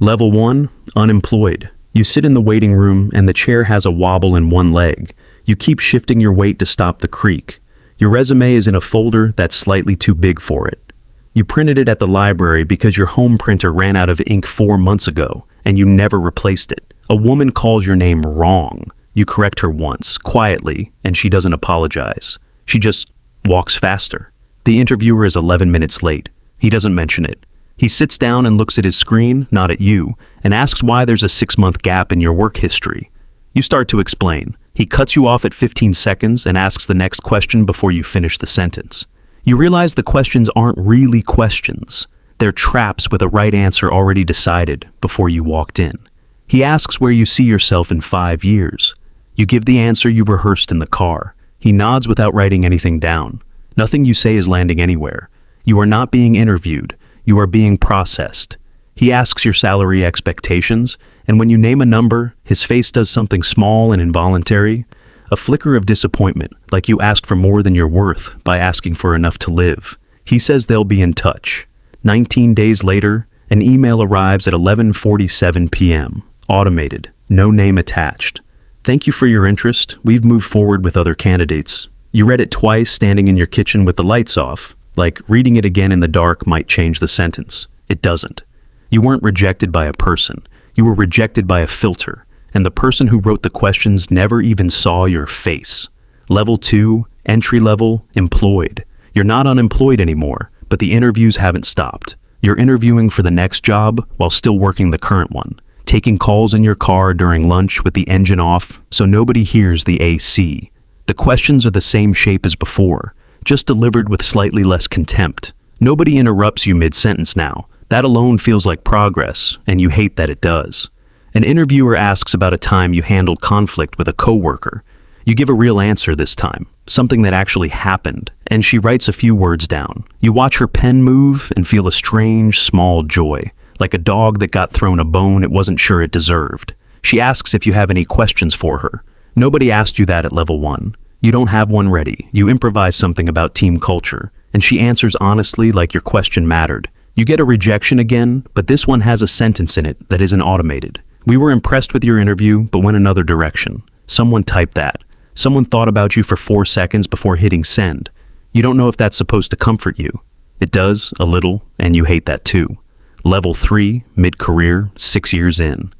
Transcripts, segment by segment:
Level 1, unemployed. You sit in the waiting room and the chair has a wobble in one leg. You keep shifting your weight to stop the creak. Your resume is in a folder that's slightly too big for it. You printed it at the library because your home printer ran out of ink 4 months ago and you never replaced it. A woman calls your name wrong. You correct her once, quietly, and she doesn't apologize. She just walks faster. The interviewer is 11 minutes late. He doesn't mention it. He sits down and looks at his screen, not at you, and asks why there's a 6-month gap in your work history. You start to explain. He cuts you off at 15 seconds and asks the next question before you finish the sentence. You realize the questions aren't really questions. They're traps with a right answer already decided before you walked in. He asks where you see yourself in 5 years. You give the answer you rehearsed in the car. He nods without writing anything down. Nothing you say is landing anywhere. You are not being interviewed. You are being processed. He asks your salary expectations, and when you name a number, his face does something small and involuntary, a flicker of disappointment, like you asked for more than you're worth by asking for enough to live. He says they'll be in touch. 19 days later, an email arrives at 11:47 p.m., automated, no name attached. Thank you for your interest. We've moved forward with other candidates. You read it twice standing in your kitchen with the lights off. Like reading it again in the dark might change the sentence. It doesn't. You weren't rejected by a person. You were rejected by a filter, and the person who wrote the questions never even saw your face. Level 2, entry level, employed. You're not unemployed anymore, but the interviews haven't stopped. You're interviewing for the next job while still working the current one, taking calls in your car during lunch with the engine off so nobody hears the AC. The questions are the same shape as before, just delivered with slightly less contempt. Nobody interrupts you mid-sentence now. That alone feels like progress, and you hate that it does. An interviewer asks about a time you handled conflict with a coworker. You give a real answer this time, something that actually happened, and she writes a few words down. You watch her pen move and feel a strange, small joy, like a dog that got thrown a bone it wasn't sure it deserved. She asks if you have any questions for her. Nobody asked you that at level 1. You don't have one ready. You improvise something about team culture, and she answers honestly like your question mattered. You get a rejection again, but this one has a sentence in it that isn't automated. We were impressed with your interview, but went another direction. Someone typed that. Someone thought about you for 4 seconds before hitting send. You don't know if that's supposed to comfort you. It does, a little, and you hate that too. Level 3, mid-career, 6 years in.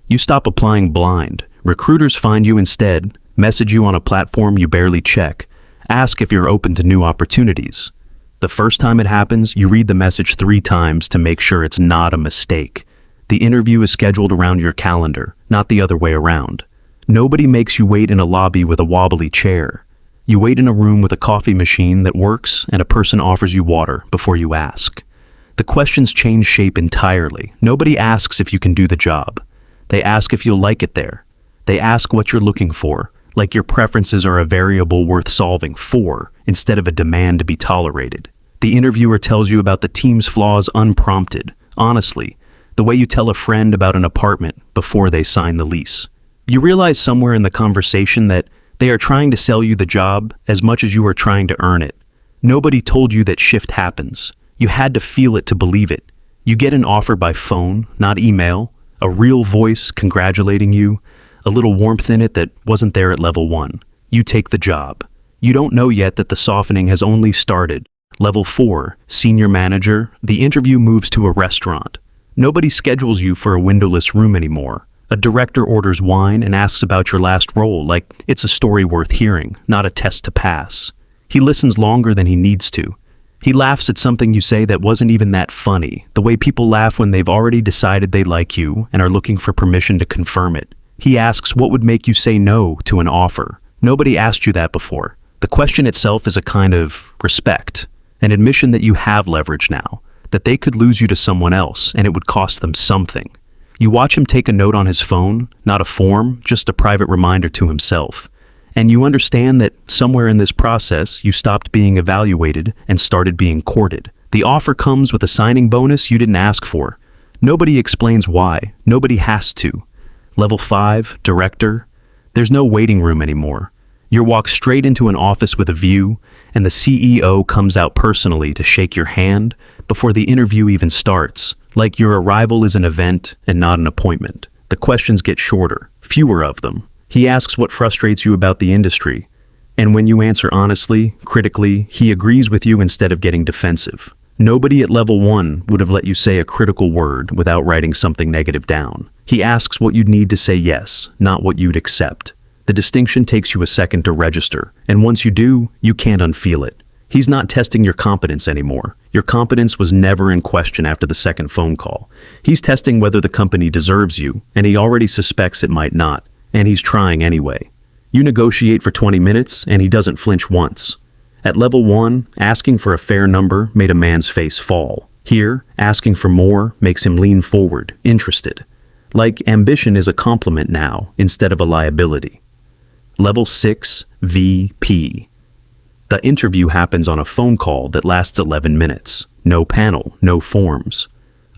You stop applying blind. Recruiters find you instead, message you on a platform you barely check, ask if you're open to new opportunities. The first time it happens, you read the message 3 times to make sure it's not a mistake. The interview is scheduled around your calendar, not the other way around. Nobody makes you wait in a lobby with a wobbly chair. You wait in a room with a coffee machine that works and a person offers you water before you ask. The questions change shape entirely. Nobody asks if you can do the job. They ask if you'll like it there. They ask what you're looking for, like your preferences are a variable worth solving for, instead of a demand to be tolerated. The interviewer tells you about the team's flaws unprompted, honestly, the way you tell a friend about an apartment before they sign the lease. You realize somewhere in the conversation that they are trying to sell you the job as much as you are trying to earn it. Nobody told you that shift happens. You had to feel it to believe it. You get an offer by phone, not email, a real voice congratulating you, a little warmth in it that wasn't there at level 1. You take the job. You don't know yet that the softening has only started. Level 4, senior manager, the interview moves to a restaurant. Nobody schedules you for a windowless room anymore. A director orders wine and asks about your last role, like it's a story worth hearing, not a test to pass. He listens longer than he needs to. He laughs at something you say that wasn't even that funny, the way people laugh when they've already decided they like you and are looking for permission to confirm it. He asks what would make you say no to an offer. Nobody asked you that before. The question itself is a kind of respect, an admission that you have leverage now, that they could lose you to someone else and it would cost them something. You watch him take a note on his phone, not a form, just a private reminder to himself. And you understand that somewhere in this process, you stopped being evaluated and started being courted. The offer comes with a signing bonus you didn't ask for. Nobody explains why. Nobody has to. Level 5, director. There's no waiting room anymore. You're walked straight into an office with a view, and the CEO comes out personally to shake your hand before the interview even starts, Like your arrival is an event and not an appointment. The questions get shorter, fewer of them. He asks what frustrates you about the industry. And when you answer honestly, critically, he agrees with you instead of getting defensive. Nobody at level 1 would have let you say a critical word without writing something negative down. He asks what you'd need to say yes, not what you'd accept. The distinction takes you a second to register, and once you do, you can't unfeel it. He's not testing your competence anymore. Your competence was never in question after the second phone call. He's testing whether the company deserves you, and he already suspects it might not, and he's trying anyway. You negotiate for 20 minutes, and he doesn't flinch once. At level 1, asking for a fair number made a man's face fall. Here, asking for more makes him lean forward, interested. Like ambition is a compliment now, instead of a liability. Level 6, VP. The interview happens on a phone call that lasts 11 minutes. No panel, no forms.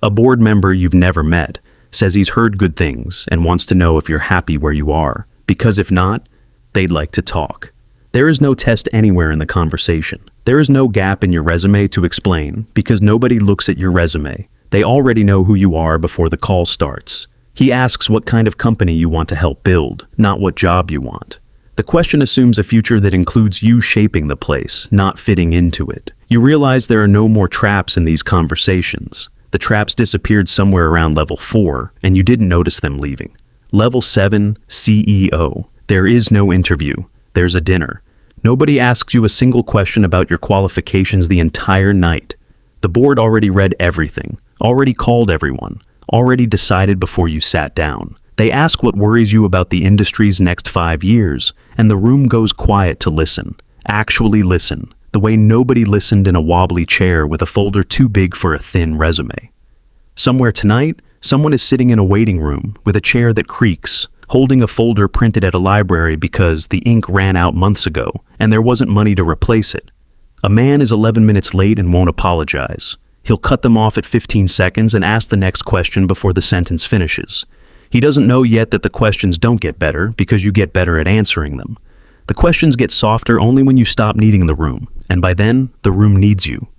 A board member you've never met says he's heard good things and wants to know if you're happy where you are, because if not, they'd like to talk. There is no test anywhere in the conversation. There is no gap in your resume to explain because nobody looks at your resume. They already know who you are before the call starts. He asks what kind of company you want to help build, not what job you want. The question assumes a future that includes you shaping the place, not fitting into it. You realize there are no more traps in these conversations. The traps disappeared somewhere around level 4, and you didn't notice them leaving. Level 7, CEO. There is no interview. There's a dinner. Nobody asks you a single question about your qualifications the entire night. The board already read everything, already called everyone, already decided before you sat down. They ask what worries you about the industry's next 5 years, and the room goes quiet to listen. Actually listen, the way nobody listened in a wobbly chair with a folder too big for a thin resume. Somewhere tonight, someone is sitting in a waiting room with a chair that creaks, holding a folder printed at a library because the ink ran out months ago, and there wasn't money to replace it. A man is 11 minutes late and won't apologize. He'll cut them off at 15 seconds and ask the next question before the sentence finishes. He doesn't know yet that the questions don't get better because you get better at answering them. The questions get softer only when you stop needing the room, and by then, the room needs you.